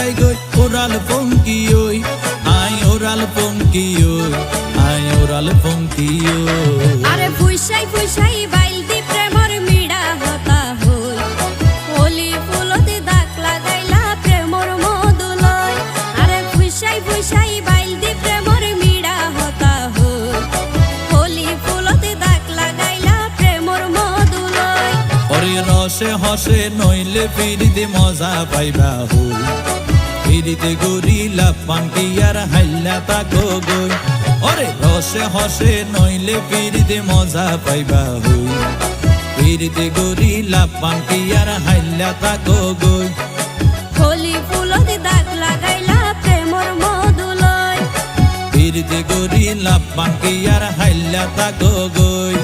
যায় গই ওরাল পঙ্কি ওই আই ওরাল পঙ্কি ওই আই ওরাল পঙ্কি ওই আরে ফুইসাই ফুইসাই বাইল দি প্রেমর মিড়া হতা হই হোলি ফুলতে দাগ লাগাইলা প্রেমর মধুলয় আরে ফুইসাই ফুইসাই বাইল দি প্রেমর মিড়া হতা হই হোলি ফুলতে দাগ লাগাইলা প্রেমর মধুলয় ওরে রসে হসে নইলে ফিরিতে মজা পাইবা হই ফিরিতে গরিলা পান্টি আর হাইলা তাকো গই ওরে রসে হসে নইলে ফিরিতে মজা পাইবা হই ফিরিতে গরিলা পান্টি আর হাইলা তাকো গই হোলি ফুলতে দাগ লাগাইলা প্রেমর মধুলয় ফিরিতে গরিলা পান্টি আর হাইলা তাকো গই